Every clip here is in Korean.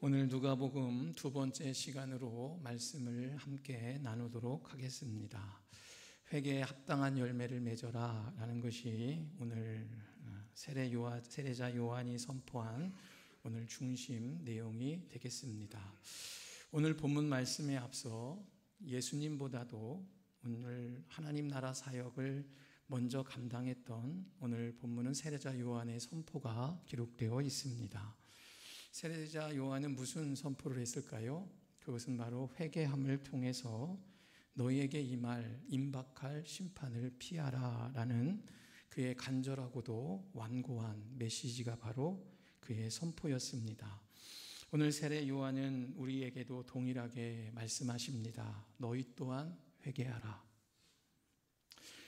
오늘 누가복음 두 번째 시간으로 말씀을 함께 나누도록 하겠습니다. 회개에 합당한 열매를 맺어라 라는 것이 오늘 세례자 요한이 선포한 오늘 중심 내용이 되겠습니다. 오늘 본문 말씀에 앞서 예수님보다도 오늘 하나님 나라 사역을 먼저 감당했던 오늘 본문은 세례자 요한의 선포가 기록되어 있습니다. 세례자 요한은 무슨 선포를 했을까요? 그것은 바로 회개함을 통해서 너희에게 임박할 심판을 피하라 라는 그의 간절하고도 완고한 메시지가 바로 그의 선포였습니다. 오늘 세례 요한은 우리에게도 동일하게 말씀하십니다. 너희 또한 회개하라.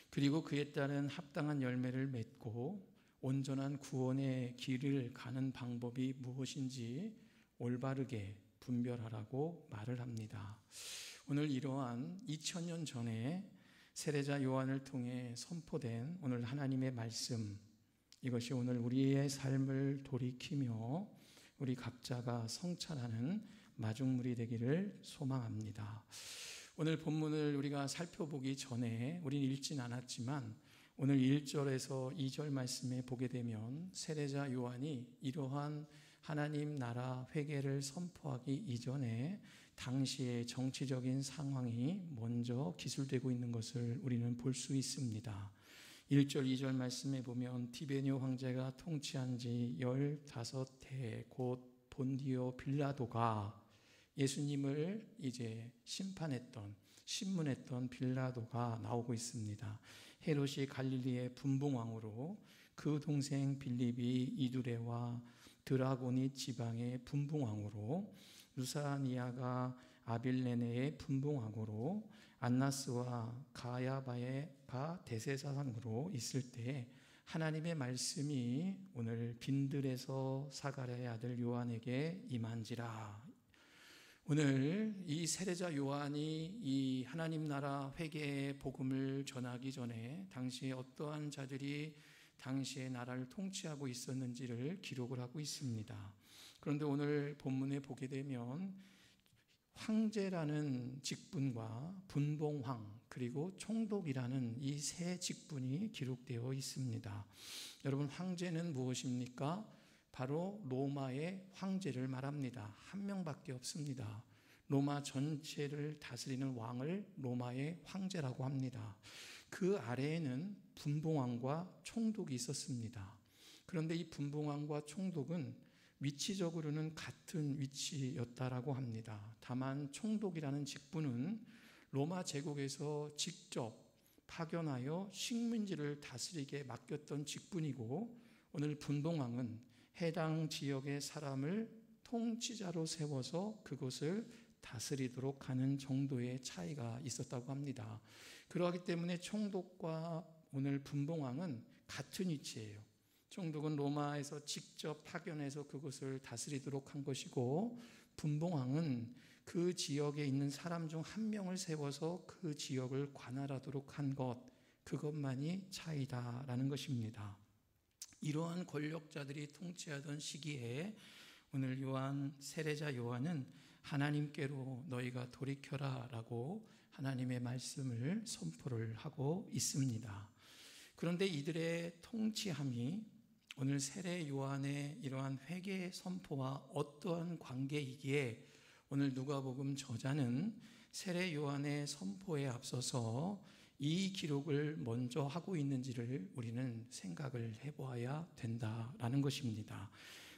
그리고 그에 따른 합당한 열매를 맺고 온전한 구원의 길을 가는 방법이 무엇인지 올바르게 분별하라고 말을 합니다. 오늘 이러한 2000년 전에 세례자 요한을 통해 선포된 오늘 하나님의 말씀, 이것이 오늘 우리의 삶을 돌이키며 우리 각자가 성찰하는 마중물이 되기를 소망합니다. 오늘 본문을 우리가 살펴보기 전에 우리는 읽진 않았지만 오늘 1절에서 2절 말씀에 보게 되면 세례자 요한이 이러한 하나님 나라 회개를 선포하기 이전에 당시의 정치적인 상황이 먼저 기술되고 있는 것을 우리는 볼 수 있습니다. 1절, 2절 말씀에 보면 디베뇨 황제가 통치한 지 15해 곧 본디오 빌라도가 예수님을 이제 신문했던 빌라도가 나오고 있습니다. 헤롯이 갈릴리의 분봉왕으로 그 동생 빌립이 이두레와 드라고니 지방의 분봉왕으로 루사니아가 아빌레네의 분봉왕으로 안나스와 가야바가 대제사장으로 있을 때 하나님의 말씀이 오늘 빈들에서 사가랴의 아들 요한에게 임한지라. 오늘 이 세례자 요한이 이 하나님 나라 회개의 복음을 전하기 전에 당시에 어떠한 자들이 당시의 나라를 통치하고 있었는지를 기록을 하고 있습니다. 그런데 오늘 본문에 보게 되면 황제라는 직분과 분봉왕 그리고 총독이라는 이 세 직분이 기록되어 있습니다. 여러분, 황제는 무엇입니까? 바로 로마의 황제를 말합니다. 한 명밖에 없습니다. 로마 전체를 다스리는 왕을 로마의 황제라고 합니다. 그 아래에는 분봉왕과 총독이 있었습니다. 그런데 이 분봉왕과 총독은 위치적으로는 같은 위치였다라고 합니다. 다만 총독이라는 직분은 로마 제국에서 직접 파견하여 식민지를 다스리게 맡겼던 직분이고, 오늘 분봉왕은 해당 지역의 사람을 통치자로 세워서 그곳을 다스리도록 하는 정도의 차이가 있었다고 합니다. 그러하기 때문에 총독과 오늘 분봉왕은 같은 위치예요. 총독은 로마에서 직접 파견해서 그곳을 다스리도록 한 것이고, 분봉왕은 그 지역에 있는 사람 중 한 명을 세워서 그 지역을 관할하도록 한 것, 그것만이 차이다라는 것입니다. 이러한 권력자들이 통치하던 시기에 오늘 세례자 요한은 하나님께로 너희가 돌이켜라 라고 하나님의 말씀을 선포를 하고 있습니다. 그런데 이들의 통치함이 오늘 세례 요한의 이러한 회개 선포와 어떠한 관계이기에 오늘 누가복음 저자는 세례 요한의 선포에 앞서서 이 기록을 먼저 하고 있는지를 우리는 생각을 해보아야 된다라는 것입니다.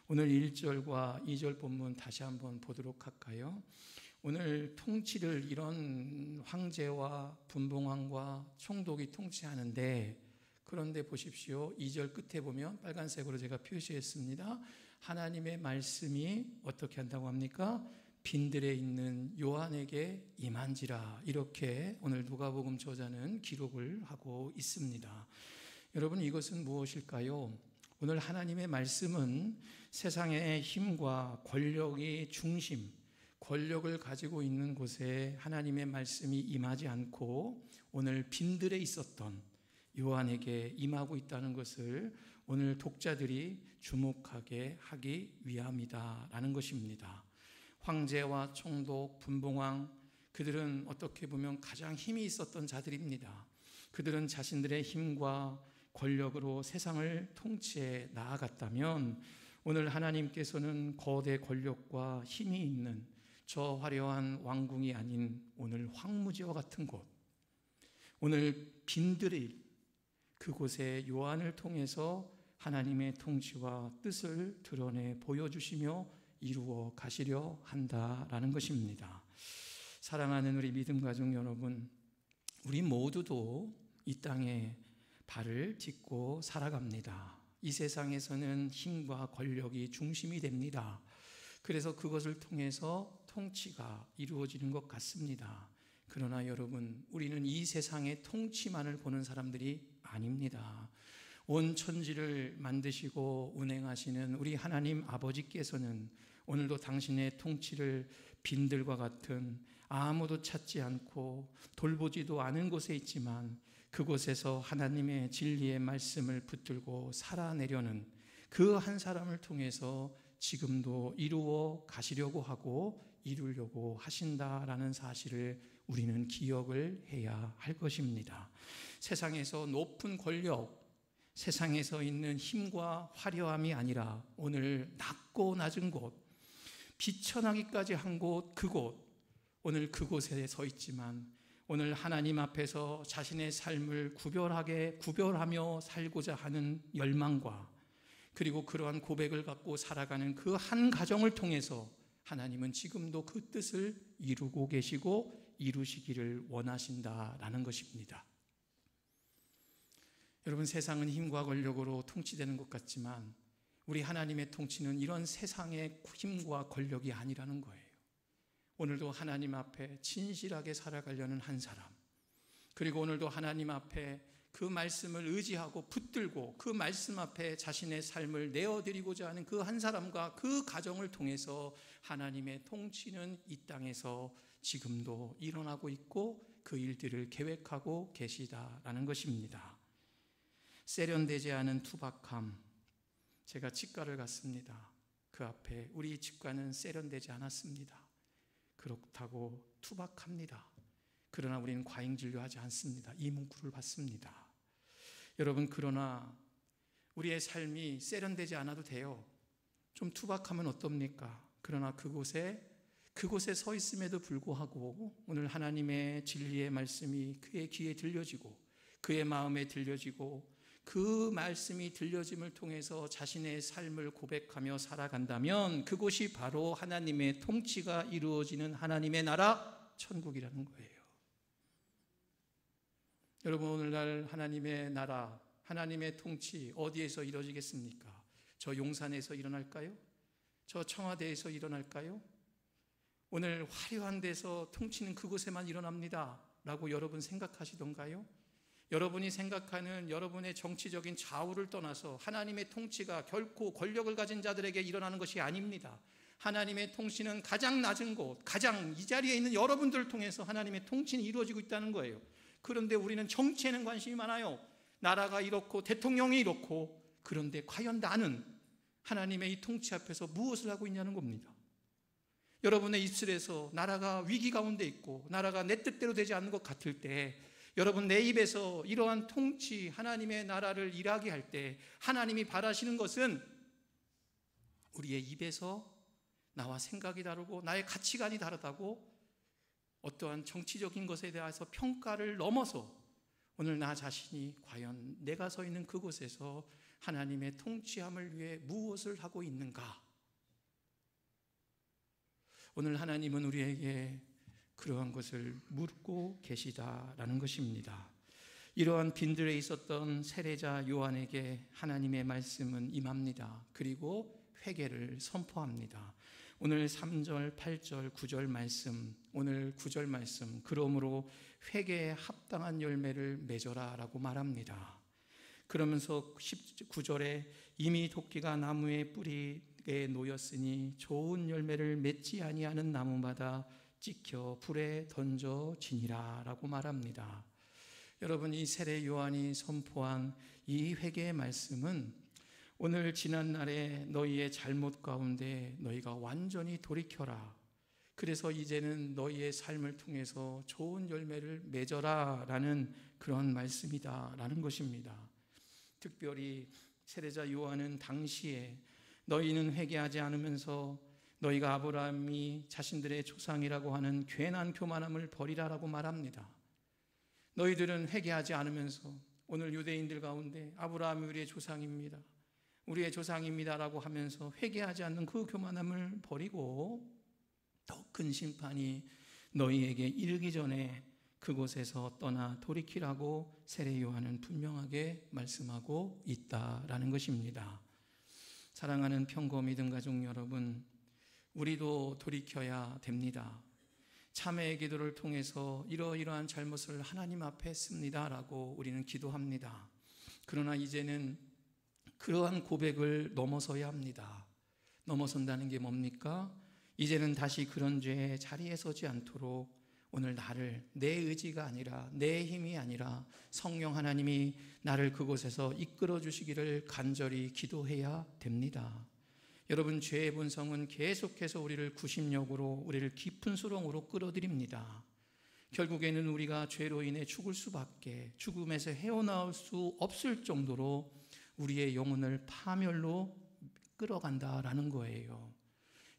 오늘 1절과 2절 본문 다시 한번 보도록 할까요? 오늘 통치를 이런 황제와 분봉왕과 총독이 통치하는데, 그런데 보십시오. 2절 끝에 보면 빨간색으로 제가 표시했습니다. 하나님의 말씀이 어떻게 한다고 합니까? 빈들에 있는 요한에게 임한지라, 이렇게 오늘 누가복음 저자는 기록을 하고 있습니다. 여러분, 이것은 무엇일까요? 오늘 하나님의 말씀은 세상의 힘과 권력의 중심, 권력을 가지고 있는 곳에 하나님의 말씀이 임하지 않고 오늘 빈들에 있었던 요한에게 임하고 있다는 것을 오늘 독자들이 주목하게 하기 위함이다라는 것입니다. 황제와 총독, 분봉왕, 그들은 어떻게 보면 가장 힘이 있었던 자들입니다. 그들은 자신들의 힘과 권력으로 세상을 통치해 나아갔다면 오늘 하나님께서는 거대 권력과 힘이 있는 저 화려한 왕궁이 아닌 오늘 황무지와 같은 곳, 오늘 빈들일 그곳에 요한을 통해서 하나님의 통치와 뜻을 드러내 보여주시며 이루어 가시려 한다라는 것입니다. 사랑하는 우리 믿음 가족 여러분, 우리 모두도 이 땅에 발을 딛고 살아갑니다. 이 세상에서는 힘과 권력이 중심이 됩니다. 그래서 그것을 통해서 통치가 이루어지는 것 같습니다. 그러나 여러분, 우리는 이 세상의 통치만을 보는 사람들이 아닙니다. 온 천지를 만드시고 운행하시는 우리 하나님 아버지께서는 오늘도 당신의 통치를 빈들과 같은 아무도 찾지 않고 돌보지도 않은 곳에 있지만 그곳에서 하나님의 진리의 말씀을 붙들고 살아내려는 그 한 사람을 통해서 지금도 이루어 가시려고 하고 이루려고 하신다라는 사실을 우리는 기억을 해야 할 것입니다. 세상에서 높은 권력, 세상에서 있는 힘과 화려함이 아니라 오늘 낮고 낮은 곳, 비천하기까지 한 곳, 그곳, 오늘 그곳에 서 있지만 오늘 하나님 앞에서 자신의 삶을 구별하며 살고자 하는 열망과 그리고 그러한 고백을 갖고 살아가는 그 한 가정을 통해서 하나님은 지금도 그 뜻을 이루고 계시고 이루시기를 원하신다라는 것입니다. 여러분, 세상은 힘과 권력으로 통치되는 것 같지만 우리 하나님의 통치는 이런 세상의 힘과 권력이 아니라는 거예요. 오늘도 하나님 앞에 진실하게 살아가려는 한 사람, 그리고 오늘도 하나님 앞에 그 말씀을 의지하고 붙들고 그 말씀 앞에 자신의 삶을 내어드리고자 하는 그 한 사람과 그 가정을 통해서 하나님의 통치는 이 땅에서 지금도 일어나고 있고 그 일들을 계획하고 계시다라는 것입니다. 세련되지 않은 투박함, 제가 치과를 갔습니다. 그 앞에 우리 치과는 세련되지 않았습니다. 그렇다고 투박합니다. 그러나 우리는 과잉진료하지 않습니다. 이 문구를 받습니다. 여러분, 그러나 우리의 삶이 세련되지 않아도 돼요. 좀 투박하면 어떻습니까? 그러나 그곳에 서 있음에도 불구하고 오늘 하나님의 진리의 말씀이 그의 귀에 들려지고 그의 마음에 들려지고 그 말씀이 들려짐을 통해서 자신의 삶을 고백하며 살아간다면 그곳이 바로 하나님의 통치가 이루어지는 하나님의 나라 천국이라는 거예요. 여러분, 오늘날 하나님의 나라, 하나님의 통치 어디에서 이루어지겠습니까? 저 용산에서 일어날까요? 저 청와대에서 일어날까요? 오늘 화려한 데서 통치는 그곳에만 일어납니다 라고 여러분 생각하시던가요? 여러분이 생각하는 여러분의 정치적인 좌우를 떠나서 하나님의 통치가 결코 권력을 가진 자들에게 일어나는 것이 아닙니다. 하나님의 통치는 가장 낮은 곳, 가장 이 자리에 있는 여러분들을 통해서 하나님의 통치는 이루어지고 있다는 거예요. 그런데 우리는 정치에는 관심이 많아요. 나라가 이렇고 대통령이 이렇고, 그런데 과연 나는 하나님의 이 통치 앞에서 무엇을 하고 있냐는 겁니다. 여러분의 입술에서 나라가 위기 가운데 있고 나라가 내 뜻대로 되지 않는 것 같을 때 여러분 내 입에서 이러한 통치, 하나님의 나라를 일하게 할 때 하나님이 바라시는 것은 우리의 입에서 나와 생각이 다르고 나의 가치관이 다르다고 어떠한 정치적인 것에 대해서 평가를 넘어서 오늘 나 자신이 과연 내가 서 있는 그곳에서 하나님의 통치함을 위해 무엇을 하고 있는가? 오늘 하나님은 우리에게 그러한 것을 묻고 계시다라는 것입니다. 이러한 빈들에 있었던 세례자 요한에게 하나님의 말씀은 임합니다. 그리고 회개를 선포합니다. 오늘 3절, 8절, 9절 말씀, 오늘 9절 말씀, 그러므로 회개에 합당한 열매를 맺어라 라고 말합니다. 그러면서 19절에 이미 도끼가 나무의 뿌리에 놓였으니 좋은 열매를 맺지 아니하는 나무마다 찍혀 불에 던져지니라 라고 말합니다. 여러분, 이 세례 요한이 선포한 이 회개의 말씀은 오늘 지난날에 너희의 잘못 가운데 너희가 완전히 돌이켜라, 그래서 이제는 너희의 삶을 통해서 좋은 열매를 맺어라 라는 그런 말씀이다 라는 것입니다. 특별히 세례자 요한은 당시에 너희는 회개하지 않으면서 너희가 아브라함이 자신들의 조상이라고 하는 괜한 교만함을 버리라라고 말합니다. 너희들은 회개하지 않으면서 오늘 유대인들 가운데 아브라함이 우리의 조상입니다, 우리의 조상입니다라고 하면서 회개하지 않는 그 교만함을 버리고 더 큰 심판이 너희에게 이르기 전에 그곳에서 떠나 돌이키라고 세례 요한은 분명하게 말씀하고 있다라는 것입니다. 사랑하는 평고 믿음 가족 여러분, 우리도 돌이켜야 됩니다. 참회의 기도를 통해서 이러이러한 잘못을 하나님 앞에 했습니다라고 우리는 기도합니다. 그러나 이제는 그러한 고백을 넘어서야 합니다. 넘어선다는 게 뭡니까? 이제는 다시 그런 죄의 자리에 서지 않도록 오늘 나를 내 의지가 아니라 내 힘이 아니라 성령 하나님이 나를 그곳에서 이끌어 주시기를 간절히 기도해야 됩니다. 여러분, 죄의 본성은 계속해서 우리를 구심력으로, 우리를 깊은 수렁으로 끌어들입니다. 결국에는 우리가 죄로 인해 죽을 수밖에, 죽음에서 헤어나올 수 없을 정도로 우리의 영혼을 파멸로 끌어간다라는 거예요.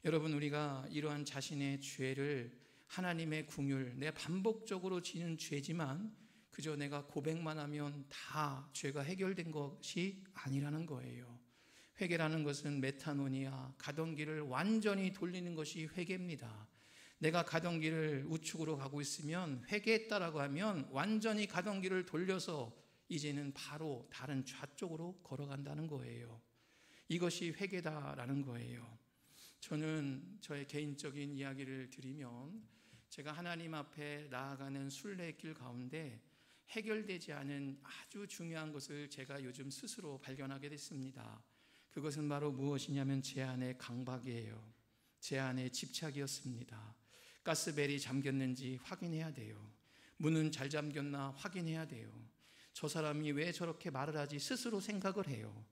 여러분, 우리가 이러한 자신의 죄를 하나님의 긍휼, 내 반복적으로 지는 죄지만 그저 내가 고백만 하면 다 죄가 해결된 것이 아니라는 거예요. 회개라는 것은 메타노니아, 가던 길을 완전히 돌리는 것이 회개입니다. 내가 가던 길을 우측으로 가고 있으면 회개했다라고 하면 완전히 가던 길을 돌려서 이제는 바로 다른 좌쪽으로 걸어간다는 거예요. 이것이 회개다라는 거예요. 저는 저의 개인적인 이야기를 드리면 제가 하나님 앞에 나아가는 순례길 가운데 해결되지 않은 아주 중요한 것을 제가 요즘 스스로 발견하게 됐습니다. 그것은 바로 무엇이냐면 제 안의 강박이에요. 제 안의 집착이었습니다. 가스벨이 잠겼는지 확인해야 돼요. 문은 잘 잠겼나 확인해야 돼요. 저 사람이 왜 저렇게 말을 하지 스스로 생각을 해요.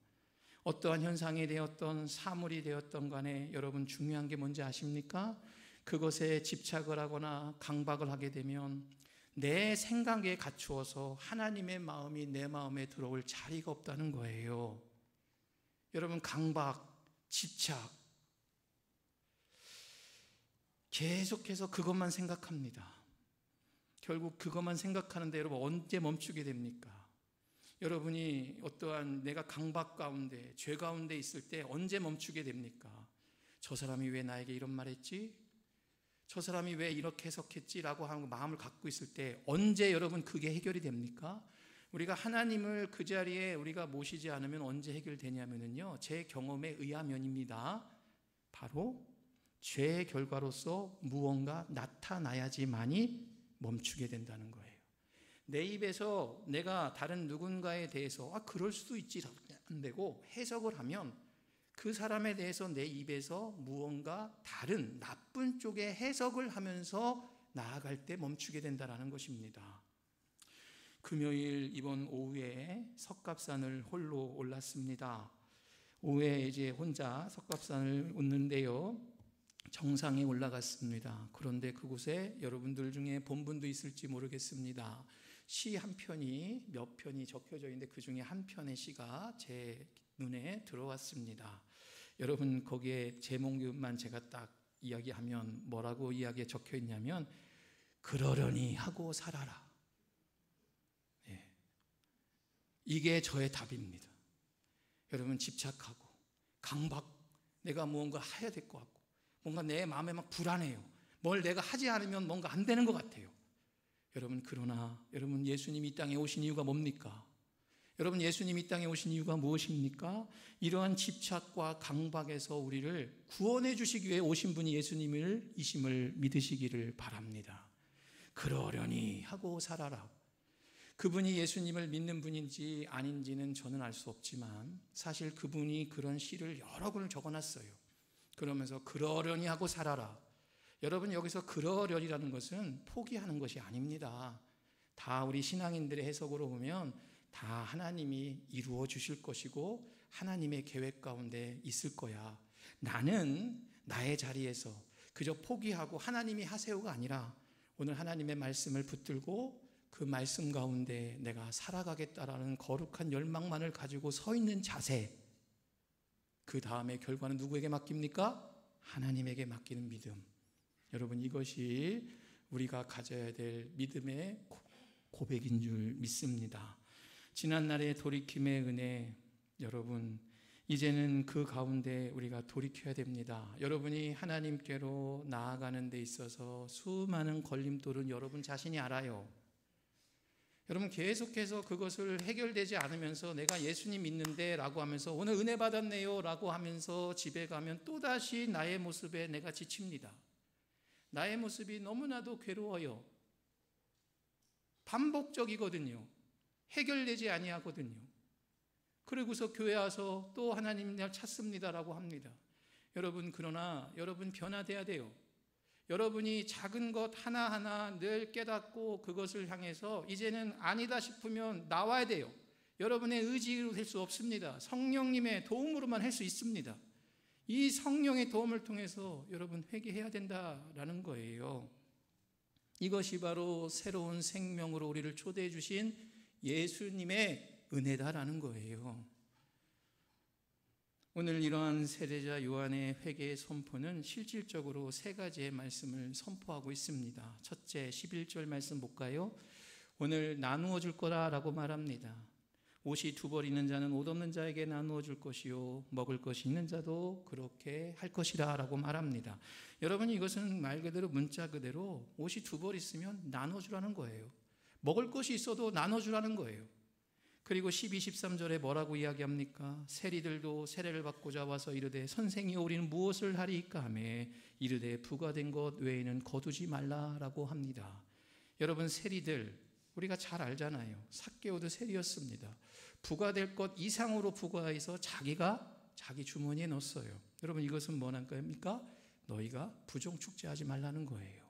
어떠한 현상이 되었던 사물이 되었던 간에 여러분, 중요한 게 뭔지 아십니까? 그것에 집착을 하거나 강박을 하게 되면 내 생각에 갖추어서 하나님의 마음이 내 마음에 들어올 자리가 없다는 거예요. 여러분, 강박, 집착, 계속해서 그것만 생각합니다. 결국 그것만 생각하는데 여러분, 언제 멈추게 됩니까? 여러분이 어떠한 내가 강박 가운데, 죄 가운데 있을 때 언제 멈추게 됩니까? 저 사람이 왜 나에게 이런 말 했지? 저 사람이 왜 이렇게 해석했지라고 하는 마음을 갖고 있을 때 언제 여러분 그게 해결이 됩니까? 우리가 하나님을 그 자리에 우리가 모시지 않으면 언제 해결되냐면요, 제 경험에 의하면입니다. 바로 죄의 결과로서 무언가 나타나야지만이 멈추게 된다는 거예요. 내 입에서 내가 다른 누군가에 대해서 그럴 수도 있지 안 되고 해석을 하면 그 사람에 대해서 내 입에서 무언가 다른 나쁜 쪽의 해석을 하면서 나아갈 때 멈추게 된다는 것입니다. 금요일 이번 오후에 석갑산을 홀로 올랐습니다. 오후에 이제 혼자 석갑산을 오는데요, 정상에 올라갔습니다. 그런데 그곳에 여러분들 중에 본 분도 있을지 모르겠습니다. 시 한 편이 몇 편이 적혀져 있는데 그 중에 한 편의 시가 제 눈에 들어왔습니다. 여러분, 거기에 제목만 제가 딱 이야기하면 뭐라고 이야기에 적혀 있냐면 그러려니 하고 살아라. 네. 이게 저의 답입니다. 여러분, 집착하고 강박, 내가 무언가 해야 될 것 같고 뭔가 내 마음에 막 불안해요. 뭘 내가 하지 않으면 뭔가 안 되는 것 같아요. 여러분, 그러나 여러분, 예수님이 이 땅에 오신 이유가 뭡니까? 여러분, 예수님이 이 땅에 오신 이유가 무엇입니까? 이러한 집착과 강박에서 우리를 구원해 주시기 위해 오신 분이 예수님이심을 믿으시기를 바랍니다. 그러려니 하고 살아라. 그분이 예수님을 믿는 분인지 아닌지는 저는 알 수 없지만 사실 그분이 그런 시를 여러 권을 적어놨어요. 그러면서 그러려니 하고 살아라. 여러분, 여기서 그러려니라는 것은 포기하는 것이 아닙니다. 다 우리 신앙인들의 해석으로 보면 다 하나님이 이루어 주실 것이고 하나님의 계획 가운데 있을 거야. 나는 나의 자리에서 그저 포기하고 하나님이 하세요가 아니라 오늘 하나님의 말씀을 붙들고 그 말씀 가운데 내가 살아가겠다라는 거룩한 열망만을 가지고 서 있는 자세, 그 다음에 결과는 누구에게 맡깁니까? 하나님에게 맡기는 믿음. 여러분, 이것이 우리가 가져야 될 믿음의 고백인 줄 믿습니다. 지난날의 돌이킴의 은혜, 여러분 이제는 그 가운데 우리가 돌이켜야 됩니다. 여러분이 하나님께로 나아가는 데 있어서 수많은 걸림돌은 여러분 자신이 알아요. 여러분 계속해서 그것을 해결되지 않으면서 내가 예수님 믿는데 라고 하면서 오늘 은혜 받았네요 라고 하면서 집에 가면 또다시 나의 모습에 내가 지칩니다. 나의 모습이 너무나도 괴로워요. 반복적이거든요. 해결되지 아니하거든요. 그러고서 교회 와서 또 하나님 날 찾습니다라고 합니다. 여러분, 그러나 여러분 변화돼야 돼요. 여러분이 작은 것 하나하나 늘 깨닫고 그것을 향해서 이제는 아니다 싶으면 나와야 돼요. 여러분의 의지로 될 수 없습니다. 성령님의 도움으로만 할 수 있습니다. 이 성령의 도움을 통해서 여러분 회개해야 된다라는 거예요. 이것이 바로 새로운 생명으로 우리를 초대해 주신 예수님의 은혜다라는 거예요. 오늘 이러한 세례자 요한의 회개의 선포는 실질적으로 세 가지의 말씀을 선포하고 있습니다. 첫째, 11절 말씀 볼까요? 오늘 나누어 줄 거라라고 말합니다. 옷이 두 벌 있는 자는 옷 없는 자에게 나누어 줄 것이요 먹을 것이 있는 자도 그렇게 할 것이라 라고 말합니다. 여러분, 이것은 말 그대로 문자 그대로 옷이 두 벌 있으면 나눠주라는 거예요. 먹을 것이 있어도 나눠주라는 거예요. 그리고 12, 13절에 뭐라고 이야기합니까? 세리들도 세례를 받고자 와서 이르되 선생이여 우리는 무엇을 하리이까 하며 이르되 부과된 것 외에는 거두지 말라라고 합니다. 여러분, 세리들 우리가 잘 알잖아요. 삭개오도 세리였습니다. 부과될 것 이상으로 부과해서 자기 주머니에 넣었어요. 여러분, 이것은 뭐란 겁니까? 너희가 부정축제하지 말라는 거예요.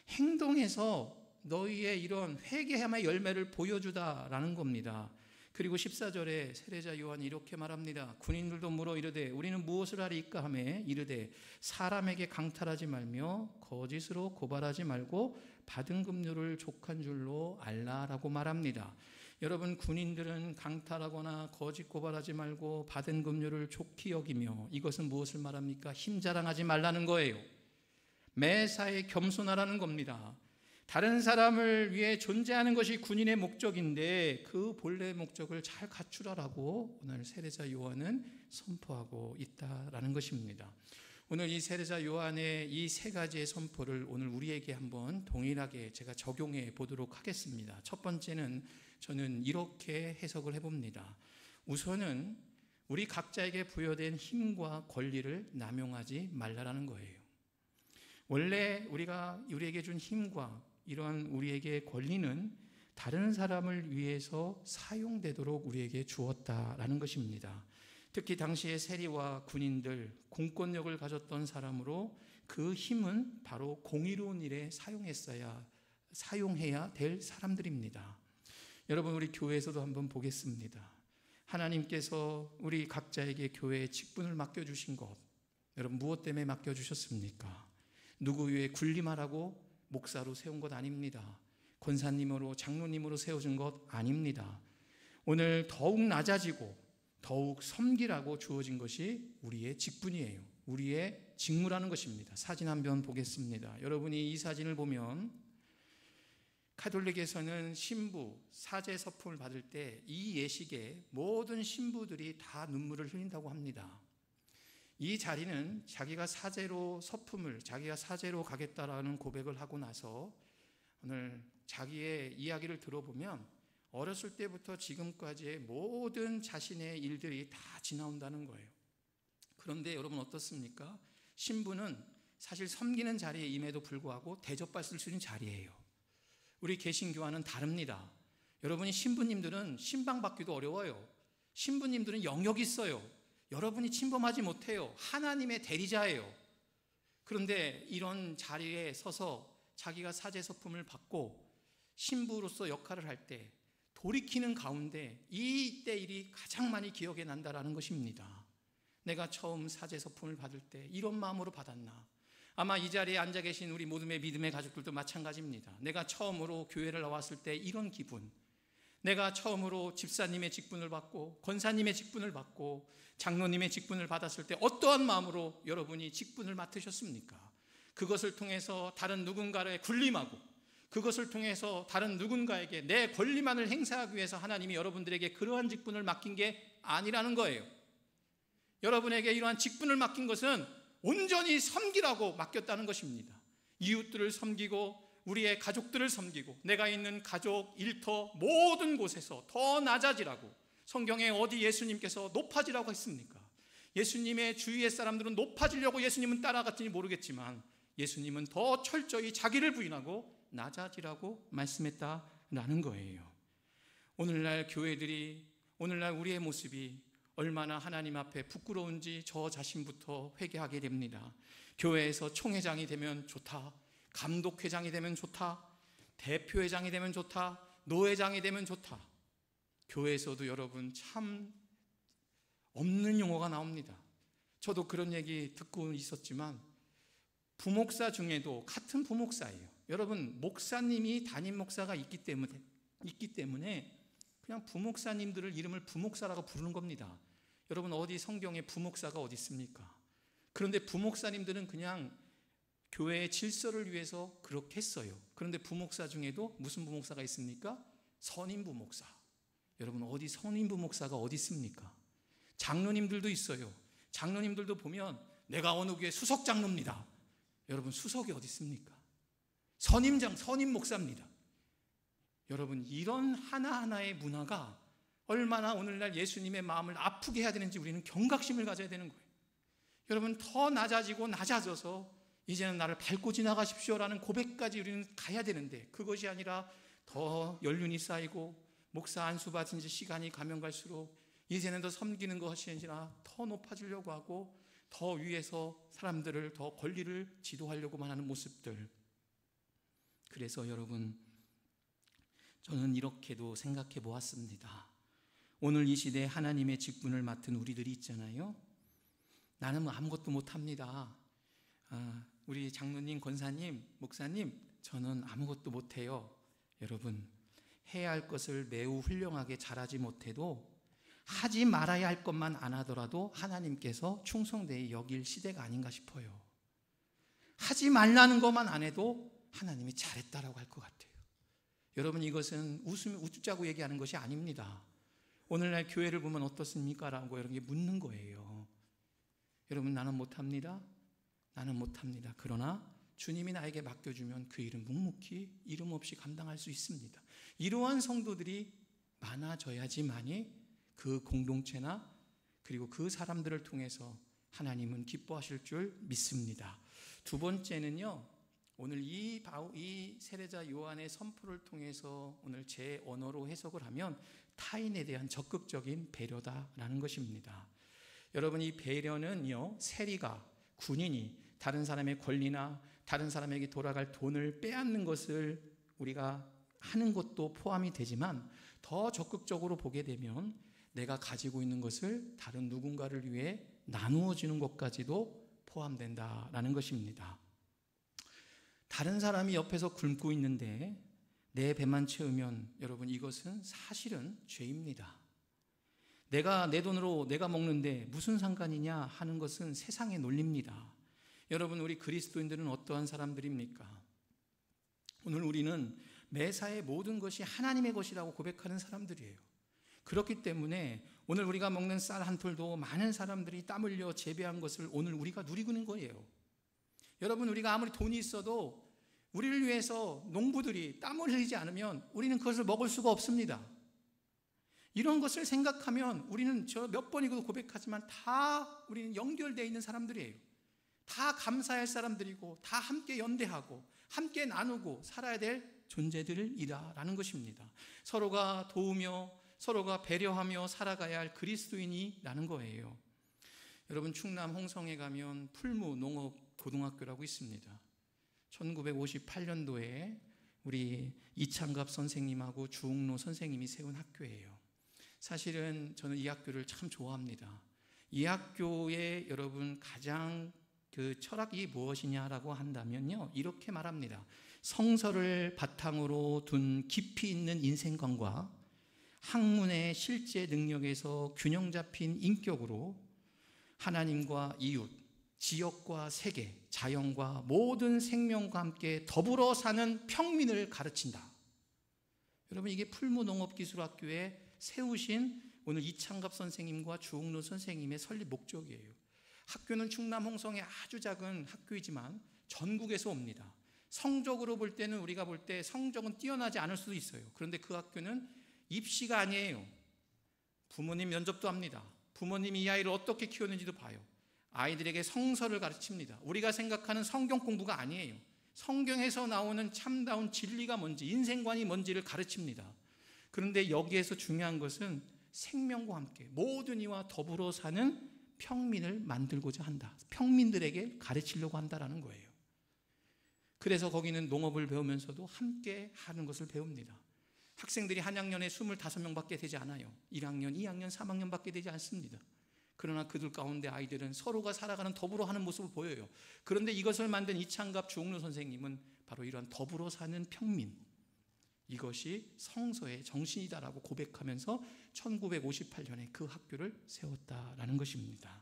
행동에서 너희의 이런 회개함의 열매를 보여주다라는 겁니다. 그리고 14절에 세례자 요한이 이렇게 말합니다. 군인들도 물어 이르되 우리는 무엇을 하리이까 하며 이르되 사람에게 강탈하지 말며 거짓으로 고발하지 말고 받은 급료를 족한 줄로 알라라고 말합니다. 여러분, 군인들은 강탈하거나 거짓 고발하지 말고 받은 급료를 족히 여기며, 이것은 무엇을 말합니까? 힘 자랑하지 말라는 거예요. 매사에 겸손하라는 겁니다. 다른 사람을 위해 존재하는 것이 군인의 목적인데 그 본래 목적을 잘 갖추라라고 오늘 세례자 요한은 선포하고 있다라는 것입니다. 오늘 이 세례자 요한의 이 세 가지의 선포를 오늘 우리에게 한번 동일하게 제가 적용해 보도록 하겠습니다. 첫 번째는 저는 이렇게 해석을 해봅니다. 우선은 우리 각자에게 부여된 힘과 권리를 남용하지 말라라는 거예요. 원래 우리에게 준 힘과 이러한 우리에게 권리는 다른 사람을 위해서 사용되도록 우리에게 주었다라는 것입니다. 특히 당시의 세리와 군인들, 공권력을 가졌던 사람으로 그 힘은 바로 공의로운 일에 사용해야 될 사람들입니다. 여러분, 우리 교회에서도 한번 보겠습니다. 하나님께서 우리 각자에게 교회의 직분을 맡겨주신 것, 여러분 무엇 때문에 맡겨주셨습니까? 누구 위에 군림하라고 목사로 세운 것 아닙니다. 권사님으로, 장로님으로 세워준 것 아닙니다. 오늘 더욱 낮아지고 더욱 섬기라고 주어진 것이 우리의 직분이에요. 우리의 직무라는 것입니다. 사진 한번 보겠습니다. 여러분이 이 사진을 보면 가톨릭에서는 신부, 사제 서품을 받을 때 이 예식에 모든 신부들이 다 눈물을 흘린다고 합니다. 이 자리는 자기가 사제로 가겠다라는 고백을 하고 나서 오늘 자기의 이야기를 들어보면 어렸을 때부터 지금까지의 모든 자신의 일들이 다 지나온다는 거예요. 그런데 여러분 어떻습니까? 신부는 사실 섬기는 자리에 임해도 불구하고 대접받을 수 있는 자리예요. 우리 개신교와는 다릅니다. 여러분이 신부님들은 신방받기도 어려워요. 신부님들은 영역이 있어요. 여러분이 침범하지 못해요. 하나님의 대리자예요. 그런데 이런 자리에 서서 자기가 사제서품을 받고 신부로서 역할을 할 때 돌이키는 가운데 이때 일이 가장 많이 기억에 난다라는 것입니다. 내가 처음 사제서품을 받을 때 이런 마음으로 받았나? 아마 이 자리에 앉아 계신 우리 모둠의 믿음의 가족들도 마찬가지입니다. 내가 처음으로 교회를 나왔을 때 이런 기분, 내가 처음으로 집사님의 직분을 받고 권사님의 직분을 받고 장로님의 직분을 받았을 때 어떠한 마음으로 여러분이 직분을 맡으셨습니까? 그것을 통해서 다른 누군가를 군림하고 그것을 통해서 다른 누군가에게 내 권리만을 행사하기 위해서 하나님이 여러분들에게 그러한 직분을 맡긴 게 아니라는 거예요. 여러분에게 이러한 직분을 맡긴 것은 온전히 섬기라고 맡겼다는 것입니다. 이웃들을 섬기고 우리의 가족들을 섬기고 내가 있는 가족, 일터 모든 곳에서 더 낮아지라고. 성경에 어디 예수님께서 높아지라고 했습니까? 예수님의 주위의 사람들은 높아지려고 예수님은 따라갔는지 모르겠지만 예수님은 더 철저히 자기를 부인하고 낮아지라고 말씀했다라는 거예요. 오늘날 교회들이, 오늘날 우리의 모습이 얼마나 하나님 앞에 부끄러운지 저 자신부터 회개하게 됩니다. 교회에서 총회장이 되면 좋다, 감독회장이 되면 좋다, 대표회장이 되면 좋다, 노회장이 되면 좋다. 교회에서도 여러분 참 없는 용어가 나옵니다. 저도 그런 얘기 듣고 있었지만 부목사 중에도 같은 부목사예요. 여러분 목사님이 담임 목사가 있기 때문에 그냥 부목사님들을 이름을 부목사라고 부르는 겁니다. 여러분 어디 성경에 부목사가 어디 있습니까? 그런데 부목사님들은 그냥 교회의 질서를 위해서 그렇게 했어요. 그런데 부목사 중에도 무슨 부목사가 있습니까? 선임 부목사. 여러분 어디 선임 부목사가 어디 있습니까? 장로님들도 있어요. 장로님들도 보면 내가 어느 교회 수석 장로입니다. 여러분 수석이 어디 있습니까? 선임 목사입니다. 여러분 이런 하나하나의 문화가 얼마나 오늘날 예수님의 마음을 아프게 해야 되는지 우리는 경각심을 가져야 되는 거예요. 여러분 더 낮아지고 낮아져서 이제는 나를 밟고 지나가십시오라는 고백까지 우리는 가야 되는데 그것이 아니라 더 연륜이 쌓이고 목사 안수 받은 지 시간이 가면 갈수록 이제는 더 섬기는 것이 아니라 더 높아지려고 하고 더 위에서 사람들을 더 권리를 지도하려고만 하는 모습들. 그래서 여러분 저는 이렇게도 생각해 보았습니다. 오늘 이 시대에 하나님의 직분을 맡은 우리들이 있잖아요. 나는 뭐 아무것도 못합니다. 우리 장로님, 권사님, 목사님 저는 아무것도 못해요. 여러분 해야 할 것을 매우 훌륭하게 잘하지 못해도 하지 말아야 할 것만 안 하더라도 하나님께서 충성되이 여길 시대가 아닌가 싶어요. 하지 말라는 것만 안 해도 하나님이 잘했다라고 할 것 같아요. 여러분 이것은 웃자고 얘기하는 것이 아닙니다. 오늘날 교회를 보면 어떻습니까? 라고 이런 게 묻는 거예요. 여러분 나는 못합니다. 나는 못합니다. 그러나 주님이 나에게 맡겨주면 그 일은 묵묵히 이름 없이 감당할 수 있습니다. 이러한 성도들이 많아져야지만이 그 공동체나 그리고 그 사람들을 통해서 하나님은 기뻐하실 줄 믿습니다. 두 번째는요, 오늘 이 세례자 요한의 선포를 통해서 오늘 제 언어로 해석을 하면 타인에 대한 적극적인 배려다라는 것입니다. 여러분 이 배려는요, 세리가, 군인이 다른 사람의 권리나 다른 사람에게 돌아갈 돈을 빼앗는 것을 우리가 하는 것도 포함이 되지만 더 적극적으로 보게 되면 내가 가지고 있는 것을 다른 누군가를 위해 나누어 주는 것까지도 포함된다라는 것입니다. 다른 사람이 옆에서 굶고 있는데 내 배만 채우면 여러분 이것은 사실은 죄입니다. 내가 내 돈으로 내가 먹는데 무슨 상관이냐 하는 것은 세상의 논리입니다. 여러분 우리 그리스도인들은 어떠한 사람들입니까? 오늘 우리는 매사의 모든 것이 하나님의 것이라고 고백하는 사람들이에요. 그렇기 때문에 오늘 우리가 먹는 쌀 한 톨도 많은 사람들이 땀 흘려 재배한 것을 오늘 우리가 누리고 있는 거예요. 여러분 우리가 아무리 돈이 있어도 우리를 위해서 농부들이 땀을 흘리지 않으면 우리는 그것을 먹을 수가 없습니다. 이런 것을 생각하면 우리는 저 몇 번이고 고백하지만 다 우리는 연결되어 있는 사람들이에요. 다 감사할 사람들이고 다 함께 연대하고 함께 나누고 살아야 될 존재들이라는 것입니다. 서로가 도우며 서로가 배려하며 살아가야 할 그리스도인이라는 거예요. 여러분 충남 홍성에 가면 풀무 농업 고등학교라고 있습니다. 1958년도에 우리 이창갑 선생님하고 주웅로 선생님이 세운 학교예요. 사실은 저는 이 학교를 참 좋아합니다. 이 학교에 여러분 가장 그 철학이 무엇이냐라고 한다면요, 이렇게 말합니다. 성서를 바탕으로 둔 깊이 있는 인생관과 학문의 실제 능력에서 균형 잡힌 인격으로 하나님과 이웃, 지역과 세계, 자연과 모든 생명과 함께 더불어 사는 평민을 가르친다. 여러분, 이게 풀무농업기술학교에 세우신 오늘 이창갑 선생님과 주옥로 선생님의 설립 목적이에요. 학교는 충남 홍성의 아주 작은 학교이지만 전국에서 옵니다. 성적으로 볼 때는 우리가 볼 때 성적은 뛰어나지 않을 수도 있어요. 그런데 그 학교는 입시가 아니에요. 부모님 면접도 합니다. 부모님이 이 아이를 어떻게 키웠는지도 봐요. 아이들에게 성서를 가르칩니다. 우리가 생각하는 성경 공부가 아니에요. 성경에서 나오는 참다운 진리가 뭔지, 인생관이 뭔지를 가르칩니다. 그런데 여기에서 중요한 것은 생명과 함께 모든 이와 더불어 사는 평민을 만들고자 한다. 평민들에게 가르치려고 한다라는 거예요. 그래서 거기는 농업을 배우면서도 함께 하는 것을 배웁니다. 학생들이 한 학년에 25명밖에 되지 않아요. 1학년, 2학년, 3학년밖에 되지 않습니다. 그러나 그들 가운데 아이들은 서로가 살아가는 더불어 하는 모습을 보여요. 그런데 이것을 만든 이창갑 주옥로 선생님은 바로 이런 더불어 사는 평민, 이것이 성서의 정신이다라고 고백하면서 1958년에 그 학교를 세웠다라는 것입니다.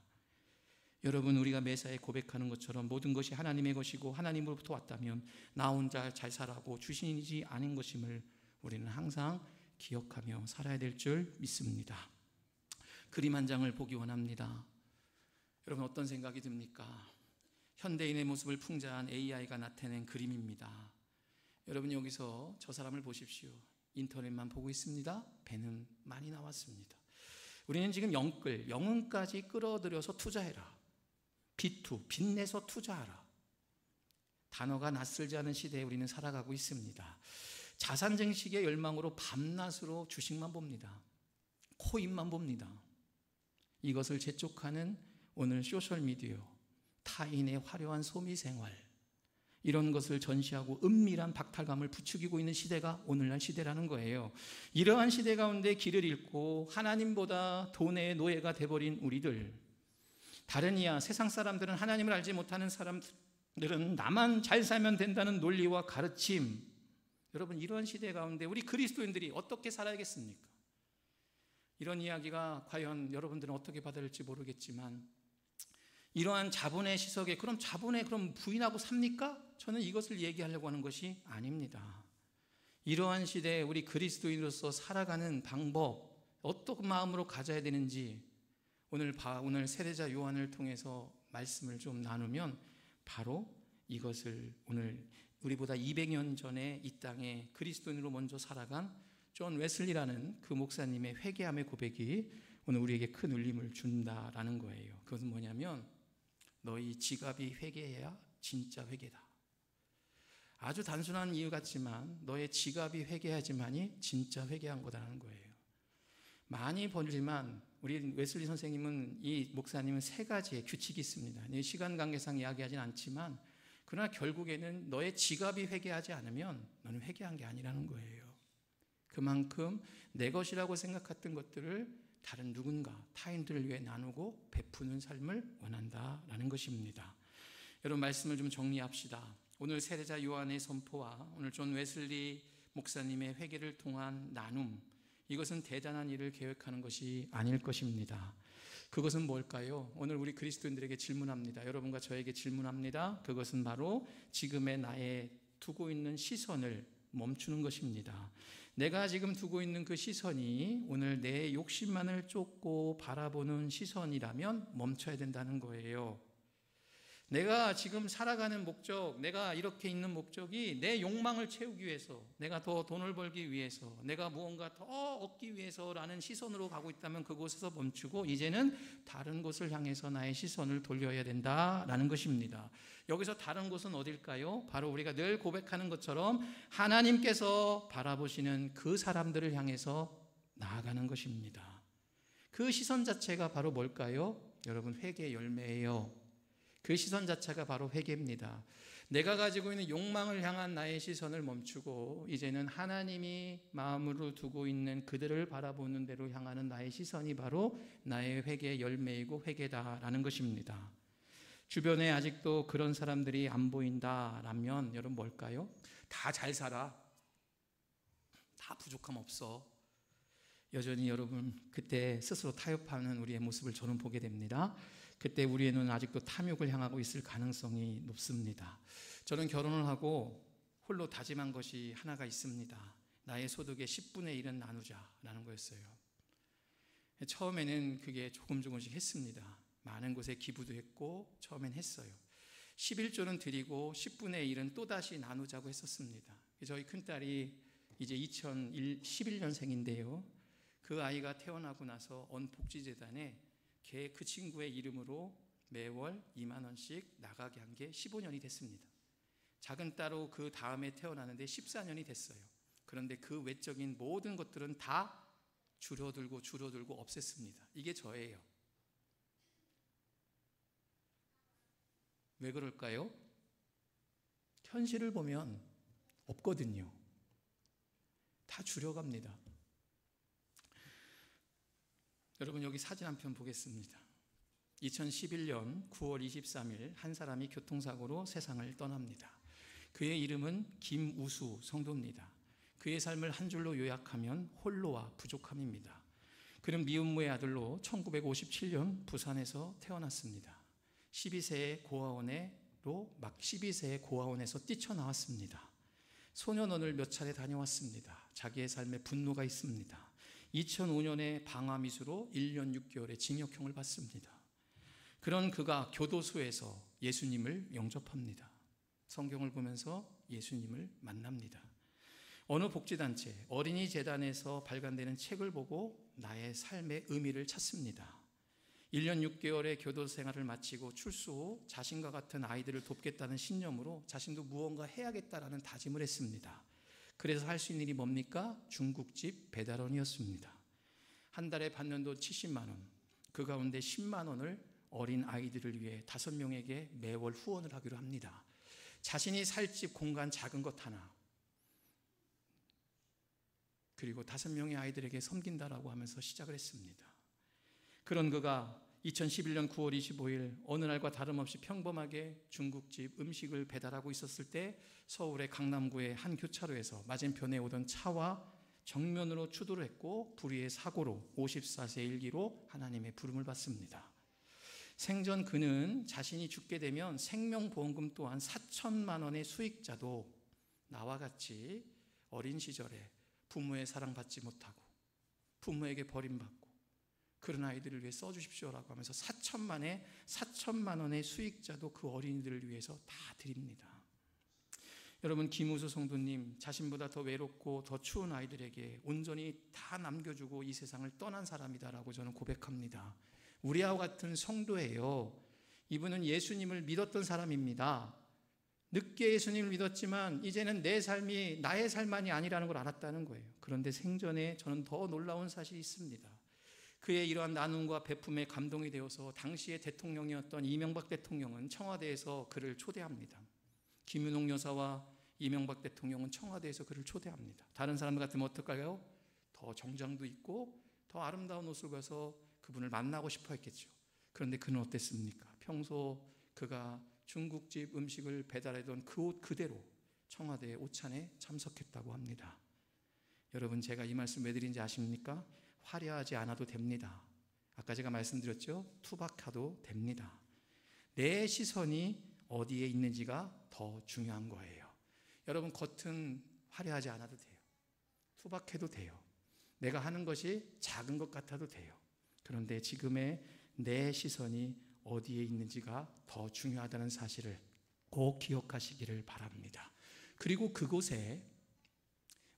여러분, 우리가 매사에 고백하는 것처럼 모든 것이 하나님의 것이고 하나님으로부터 왔다면 나 혼자 잘 살아고 주신이지 아닌 것임을 우리는 항상 기억하며 살아야 될 줄 믿습니다. 그림 한 장을 보기 원합니다. 여러분, 어떤 생각이 듭니까? 현대인의 모습을 풍자한 AI가 나타낸 그림입니다. 여러분, 여기서 저 사람을 보십시오. 인터넷만 보고 있습니다. 배는 많이 나왔습니다. 우리는 지금 영혼까지 끌어들여서 투자해라. 빚내서 투자하라. 단어가 낯설지 않은 시대에 우리는 살아가고 있습니다. 자산 증식의 열망으로 밤낮으로 주식만 봅니다. 코인만 봅니다. 이것을 재촉하는 오늘 소셜미디어, 타인의 화려한 소미생활, 이런 것을 전시하고 은밀한 박탈감을 부추기고 있는 시대가 오늘날 시대라는 거예요. 이러한 시대 가운데 길을 잃고 하나님보다 돈의 노예가 돼버린 우리들, 다른 이야 세상 사람들은, 하나님을 알지 못하는 사람들은 나만 잘 살면 된다는 논리와 가르침, 여러분, 이런 시대 가운데 우리 그리스도인들이 어떻게 살아야겠습니까? 이런 이야기가 과연 여러분들은 어떻게 받아들일지 모르겠지만, 이러한 자본의 시석에 그럼 부인하고 삽니까? 저는 이것을 얘기하려고 하는 것이 아닙니다. 이러한 시대에 우리 그리스도인으로서 살아가는 방법, 어떤 마음으로 가져야 되는지 오늘 세례자 요한을 통해서 말씀을 좀 나누면 바로 이것을, 오늘 우리보다 200년 전에 이 땅에 그리스도인으로 먼저 살아간 존 웨슬리라는 그 목사님의 회개함의 고백이 오늘 우리에게 큰 울림을 준다라는 거예요. 그것은 뭐냐면, 너희 지갑이 회개해야 진짜 회개다. 아주 단순한 이유 같지만 너의 지갑이 회개하지만이 진짜 회개한 거다라는 거예요. 많이 벌지만 우리 웨슬리 선생님은, 이 목사님은 3가지의 규칙이 있습니다. 시간 관계상 이야기하진 않지만, 그러나 결국에는 너의 지갑이 회개하지 않으면 너는 회개한 게 아니라는 거예요. 그만큼 내 것이라고 생각했던 것들을 다른 누군가, 타인들을 위해 나누고 베푸는 삶을 원한다라는 것입니다. 여러분, 말씀을 좀 정리합시다. 오늘 세례자 요한의 선포와 오늘 존 웨슬리 목사님의 회개를 통한 나눔, 이것은 대단한 일을 계획하는 것이 아닐 것입니다. 그것은 뭘까요? 오늘 우리 그리스도인들에게 질문합니다. 여러분과 저에게 질문합니다. 그것은 바로 지금의 나의 두고 있는 시선을 멈추는 것입니다. 내가 지금 두고 있는 그 시선이 오늘 내 욕심만을 쫓고 바라보는 시선이라면 멈춰야 된다는 거예요. 내가 지금 살아가는 목적, 내가 이렇게 있는 목적이 내 욕망을 채우기 위해서, 내가 더 돈을 벌기 위해서, 내가 무언가 더 얻기 위해서라는 시선으로 가고 있다면 그곳에서 멈추고 이제는 다른 곳을 향해서 나의 시선을 돌려야 된다라는 것입니다. 여기서 다른 곳은 어딜까요? 바로 우리가 늘 고백하는 것처럼 하나님께서 바라보시는 그 사람들을 향해서 나아가는 것입니다. 그 시선 자체가 바로 뭘까요? 여러분, 회개의 열매예요. 그 시선 자체가 바로 회개입니다. 내가 가지고 있는 욕망을 향한 나의 시선을 멈추고 이제는 하나님이 마음으로 두고 있는 그들을 바라보는 대로 향하는 나의 시선이 바로 나의 회개의 열매이고 회개다라는 것입니다. 주변에 아직도 그런 사람들이 안 보인다라면 여러분 뭘까요? 다 잘 살아. 다 부족함 없어. 여전히 여러분 그때 스스로 타협하는 우리의 모습을 저는 보게 됩니다. 그때 우리의 눈은 아직도 탐욕을 향하고 있을 가능성이 높습니다. 저는 결혼을 하고 홀로 다짐한 것이 하나가 있습니다. 나의 소득의 10분의 1은 나누자라는 거였어요. 처음에는 그게 조금씩 했습니다. 많은 곳에 기부도 했고 처음엔 했어요. 11조는 드리고 10분의 1은 또다시 나누자고 했었습니다. 저희 큰딸이 이제 2011년생인데요. 그 아이가 태어나고 나서 어느 복지재단에 그 친구의 이름으로 매월 2만 원씩 나가게 한 게 15년이 됐습니다. 작은 딸로 그 다음에 태어나는데 14년이 됐어요. 그런데 그 외적인 모든 것들은 다 줄어들고 없앴습니다. 이게 저예요. 왜 그럴까요? 현실을 보면 없거든요. 다 줄여갑니다. 여러분 여기 사진 한 편 보겠습니다. 2011년 9월 23일 한 사람이 교통사고로 세상을 떠납니다. 그의 이름은 김우수 성도입니다. 그의 삶을 한 줄로 요약하면 홀로와 부족함입니다. 그는 미혼모의 아들로 1957년 부산에서 태어났습니다. 12세의 고아원에서 뛰쳐나왔습니다. 소년원을 몇 차례 다녀왔습니다. 자기의 삶에 분노가 있습니다. 2005년에 방화미수로 1년 6개월의 징역형을 받습니다. 그런 그가 교도소에서 예수님을 영접합니다. 성경을 보면서 예수님을 만납니다. 어느 복지단체, 어린이 재단에서 발간되는 책을 보고 나의 삶의 의미를 찾습니다. 1년 6개월의 교도 생활을 마치고 출소 후 자신과 같은 아이들을 돕겠다는 신념으로 자신도 무언가 해야겠다라는 다짐을 했습니다. 그래서 할 수 있는 일이 뭡니까? 중국집 배달원이었습니다. 한 달에 받는 돈 70만 원, 그 가운데 10만 원을 어린 아이들을 위해 5명에게 매월 후원을 하기로 합니다. 자신이 살 집 공간 작은 것 하나, 그리고 5명의 아이들에게 섬긴다라고 하면서 시작을 했습니다. 그런 그가 2011년 9월 25일 어느 날과 다름없이 평범하게 중국집 음식을 배달하고 있었을 때 서울의 강남구의 한 교차로에서 맞은편에 오던 차와 정면으로 추돌을 했고 불의의 사고로 54세 일기로 하나님의 부름을 받습니다. 생전 그는 자신이 죽게 되면 생명보험금 또한 4천만 원의 수익자도 나와 같이 어린 시절에 부모의 사랑받지 못하고 부모에게 버림받고 그런 아이들을 위해 써주십시오라고 하면서 4천만 원의 수익자도 그 어린이들을 위해서 다 드립니다. 여러분 김우수 성도님 자신보다 더 외롭고 더 추운 아이들에게 온전히 다 남겨주고 이 세상을 떠난 사람이다라고 저는 고백합니다. 우리와 같은 성도예요. 이분은 예수님을 믿었던 사람입니다. 늦게 예수님을 믿었지만 이제는 내 삶이 나의 삶만이 아니라는 걸 알았다는 거예요. 그런데 생전에 저는 더 놀라운 사실이 있습니다. 그의 이러한 나눔과 베품에 감동이 되어서 당시의 대통령이었던 이명박 대통령은 청와대에서 그를 초대합니다. 김윤옥 여사와 이명박 대통령은 청와대에서 그를 초대합니다. 다른 사람 같으면 어떨까요? 더 정장도 입고 더 아름다운 옷을 가서 그분을 만나고 싶어 했겠죠. 그런데 그는 어땠습니까? 평소 그가 중국집 음식을 배달하던 그 옷 그대로 청와대의 오찬에 참석했다고 합니다. 여러분 제가 이 말씀 왜 드린지 아십니까? 화려하지 않아도 됩니다. 아까 제가 말씀드렸죠? 투박해도 됩니다. 내 시선이 어디에 있는지가 더 중요한 거예요. 여러분 겉은 화려하지 않아도 돼요. 투박해도 돼요. 내가 하는 것이 작은 것 같아도 돼요. 그런데 지금의 내 시선이 어디에 있는지가 더 중요하다는 사실을 꼭 기억하시기를 바랍니다. 그리고 그곳에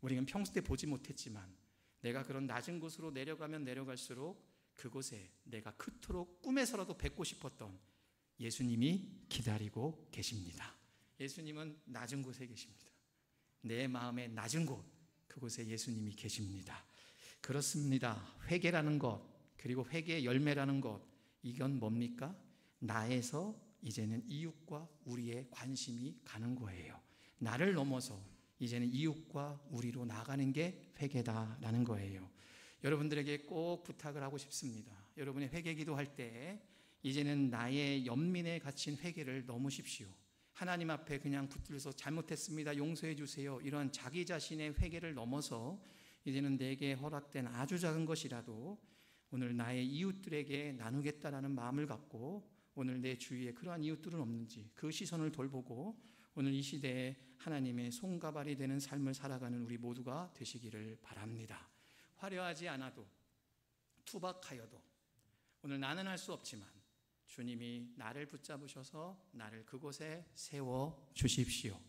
우리는 평소 때 보지 못했지만 내가 그런 낮은 곳으로 내려가면 내려갈수록 그곳에 내가 그토록 꿈에서라도 뵙고 싶었던 예수님이 기다리고 계십니다. 예수님은 낮은 곳에 계십니다. 내 마음의 낮은 곳, 그곳에 예수님이 계십니다. 그렇습니다. 회개라는 것, 그리고 회개의 열매라는 것, 이건 뭡니까? 나에서 이제는 이웃과 우리의 관심이 가는 거예요. 나를 넘어서 이제는 이웃과 우리로 나가는 게 회개다라는 거예요. 여러분들에게 꼭 부탁을 하고 싶습니다. 여러분이 회개 기도할 때 이제는 나의 연민에 갇힌 회개를 넘으십시오. 하나님 앞에 그냥 붙들려서 잘못했습니다, 용서해 주세요, 이런 자기 자신의 회개를 넘어서 이제는 내게 허락된 아주 작은 것이라도 오늘 나의 이웃들에게 나누겠다라는 마음을 갖고, 오늘 내 주위에 그러한 이웃들은 없는지 그 시선을 돌보고 오늘 이 시대에 하나님의 손가발이 되는 삶을 살아가는 우리 모두가 되시기를 바랍니다. 화려하지 않아도, 투박하여도, 오늘 나는 할 수 없지만 주님이 나를 붙잡으셔서 나를 그곳에 세워 주십시오.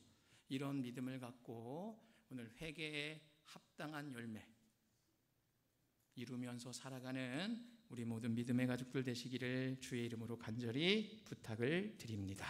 이런 믿음을 갖고 오늘 회개에 합당한 열매 이루면서 살아가는 우리 모든 믿음의 가족들 되시기를 주의 이름으로 간절히 부탁을 드립니다.